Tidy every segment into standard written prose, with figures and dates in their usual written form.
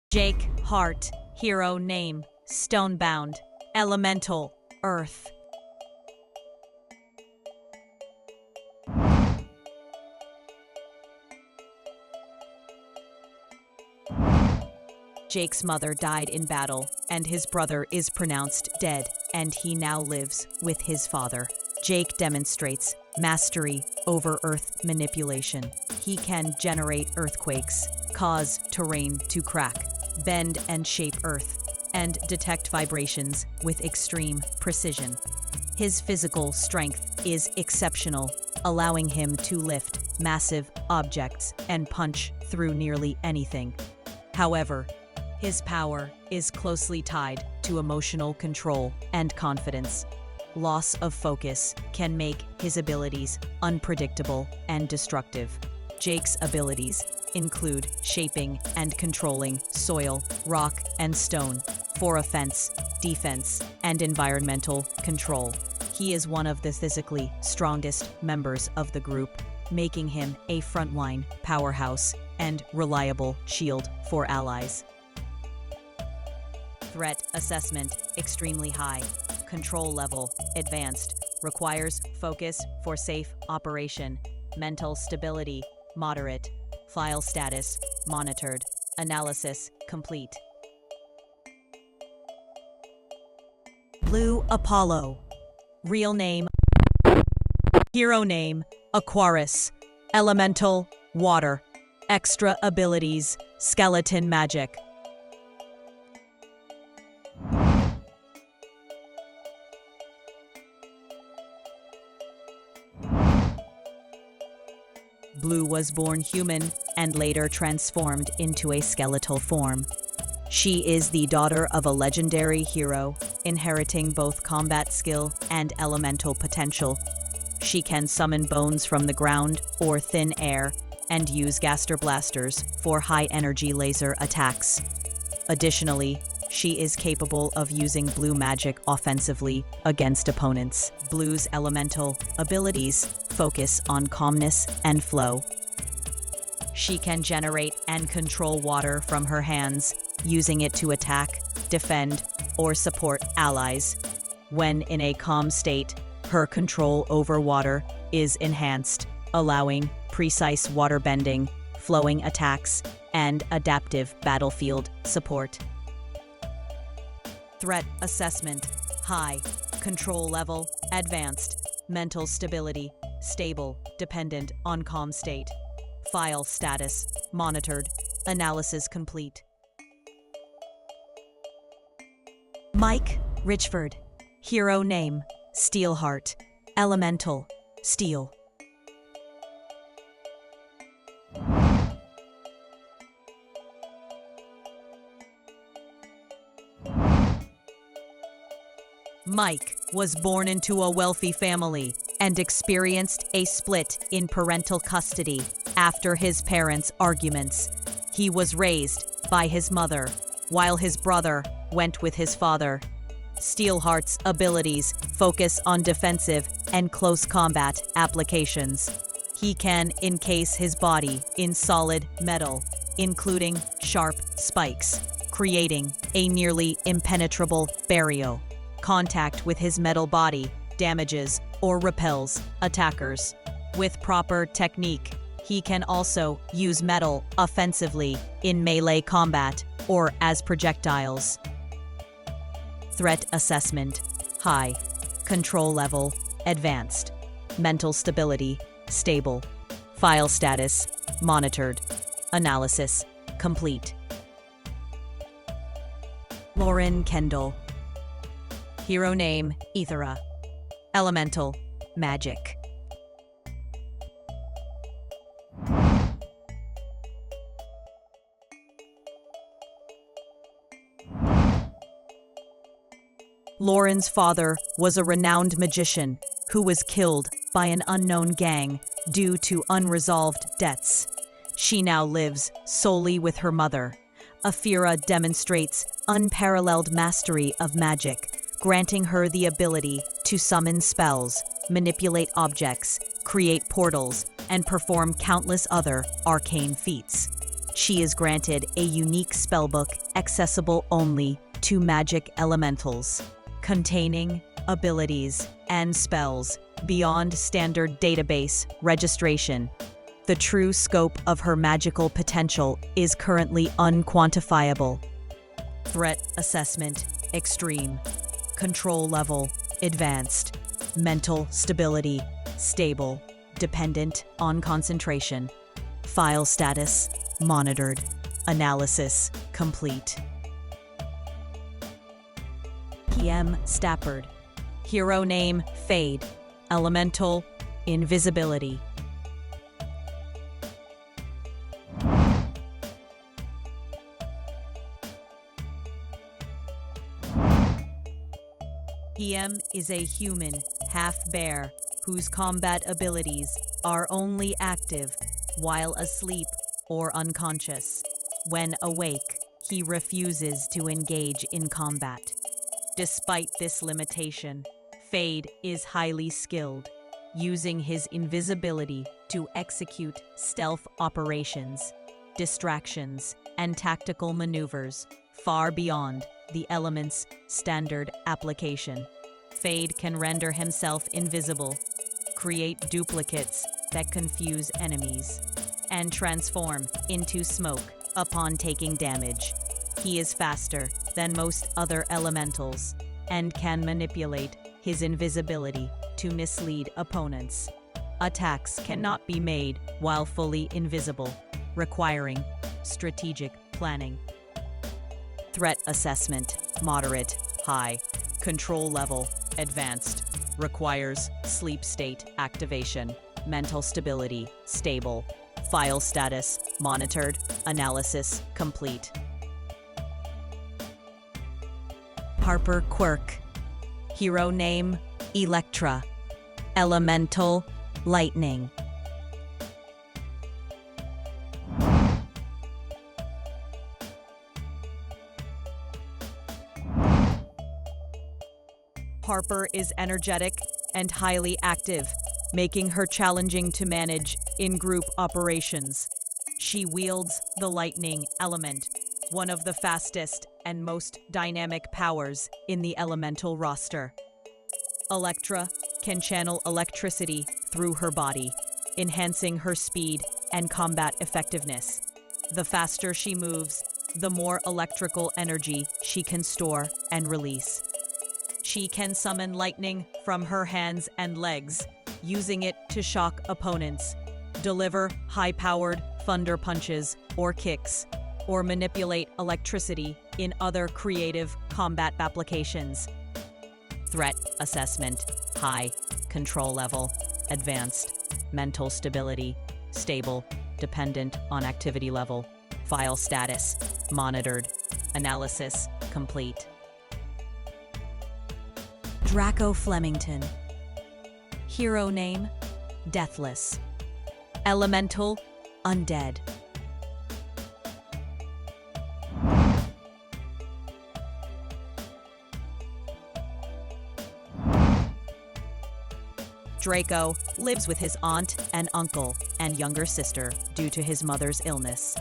Jake, Hart, hero name, Stonebound, elemental, earth. Jake's mother died in battle, and his brother is pronounced dead, and he now lives with his father. Jake demonstrates mastery over earth manipulation. He can generate earthquakes, cause terrain to crack, bend and shape earth, and detect vibrations with extreme precision. His physical strength is exceptional, allowing him to lift massive objects and punch through nearly anything. However, his power is closely tied to emotional control and confidence. Loss of focus can make his abilities unpredictable and destructive. Jake's abilities include shaping and controlling soil, rock, and stone for offense, defense, and environmental control. He is one of the physically strongest members of the group, making him a frontline powerhouse and reliable shield for allies. Threat assessment extremely high. Control level advanced. Requires focus for safe operation. Mental stability moderate. File status monitored. Analysis complete. Blue Apollo. Real name. Hero name Aquarus. Elemental water. Extra abilities skeleton magic. Blue was born human and later transformed into a skeletal form. She is the daughter of a legendary hero, inheriting both combat skill and elemental potential. She can summon bones from the ground or thin air and use Gaster blasters for high-energy laser attacks. Additionally, she is capable of using blue magic offensively against opponents. Blue's elemental abilities focus on calmness and flow. She can generate and control water from her hands, using it to attack, defend, or support allies. When in a calm state, her control over water is enhanced, allowing precise water bending, flowing attacks, and adaptive battlefield support. Threat assessment high. Control level advanced. Mental stability stable, dependent on calm state. File status monitored. Analysis complete. Mike, Richford. Hero name Steelheart. Elemental steel. Mike was born into a wealthy family and experienced a split in parental custody after his parents' arguments. He was raised by his mother, while his brother went with his father. Steelheart's abilities focus on defensive and close combat applications. He can encase his body in solid metal, including sharp spikes, creating a nearly impenetrable barrier. Contact with his metal body damages or repels attackers. With proper technique, he can also use metal offensively in melee combat or as projectiles. Threat assessment high. Control level advanced. Mental stability stable. File status monitored. Analysis complete. Kendall. Hero name Aethera. Elemental magic. Lauren's father was a renowned magician who was killed by an unknown gang due to unresolved debts. She now lives solely with her mother. Aethera demonstrates unparalleled mastery of magic, granting her the ability to summon spells, manipulate objects, create portals, and perform countless other arcane feats. She is granted a unique spellbook accessible only to magic elementals, containing abilities and spells beyond standard database registration. The true scope of her magical potential is currently unquantifiable. Threat assessment: extreme. Control level: advanced. Mental stability: stable, dependent on concentration. File status: monitored. Analysis complete. PM Stafford. Hero name: Fade. Elemental: invisibility. PM is a human, half-bear, whose combat abilities are only active while asleep or unconscious. When awake, he refuses to engage in combat. Despite this limitation, Fade is highly skilled, using his invisibility to execute stealth operations, distractions, and tactical maneuvers far beyond the element's standard application. Fade can render himself invisible, create duplicates that confuse enemies, and transform into smoke upon taking damage. He is faster than most other elementals and can manipulate his invisibility to mislead opponents. Attacks cannot be made while fully invisible, requiring strategic planning. Threat assessment: moderate, high. Control level: advanced. Requires sleep state activation. Mental stability: stable. File status: monitored. Analysis complete. Harper Quirk. Hero name: Electra. Elemental: lightning. Harper is energetic and highly active, making her challenging to manage in group operations. She wields the lightning element, one of the fastest and most dynamic powers in the elemental roster. Electra can channel electricity through her body, enhancing her speed and combat effectiveness. The faster she moves, the more electrical energy she can store and release. She can summon lightning from her hands and legs, using it to shock opponents, deliver high-powered thunder punches or kicks, or manipulate electricity in other creative combat applications. Threat assessment: high. Control level: advanced. Mental stability: stable, dependent on activity level. File status: monitored. Analysis complete. Draco Flemington. Hero name: Deathless. Elemental: undead. Draco lives with his aunt and uncle and younger sister due to his mother's illness.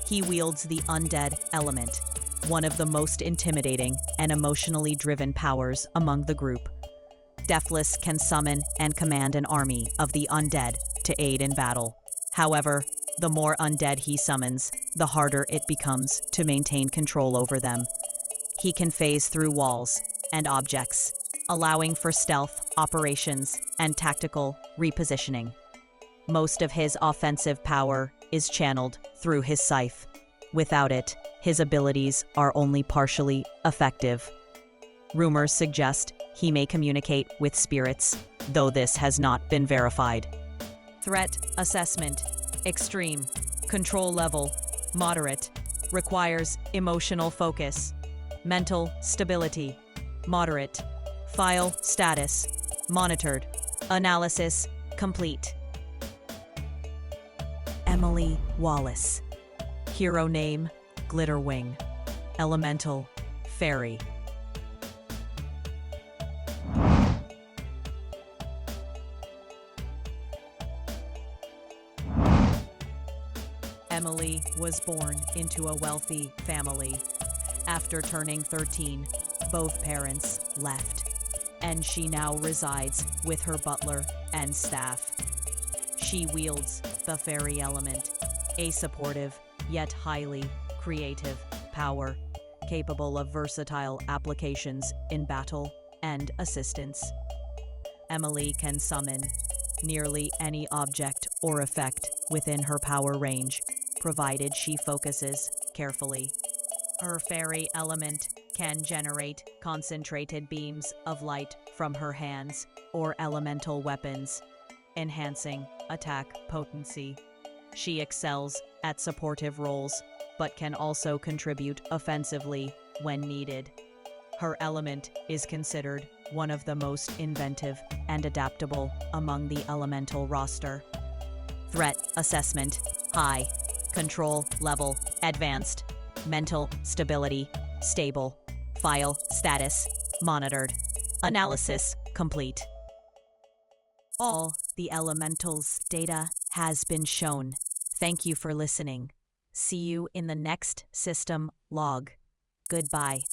He wields the undead element, one of the most intimidating and emotionally driven powers among the group. Deathless can summon and command an army of the undead to aid in battle. However, the more undead he summons, the harder it becomes to maintain control over them. He can phase through walls and objects, allowing for stealth operations and tactical repositioning. Most of his offensive power is channeled through his scythe. Without it, his abilities are only partially effective. Rumors suggest he may communicate with spirits, though this has not been verified. Threat assessment: extreme. Control level: moderate. Requires emotional focus. Mental stability: moderate. File status: monitored. Analysis complete. Emily Wallace. Hero name: Glitterwing. Elemental: fairy. Emily was born into a wealthy family. After turning 13, both parents left, and she now resides with her butler and staff. She wields the fairy element, a supportive yet highly creative power, capable of versatile applications in battle and assistance. Emily can summon nearly any object or effect within her power range, provided she focuses carefully. Her fairy element can generate concentrated beams of light from her hands or elemental weapons, enhancing attack potency. She excels at supportive roles, but can also contribute offensively when needed. Her element is considered one of the most inventive and adaptable among the elemental roster. Threat assessment: high. Control level: advanced. Mental stability: stable. File status: monitored. Analysis complete. All the elementals' data has been shown. Thank you for listening. See you in the next system log. Goodbye.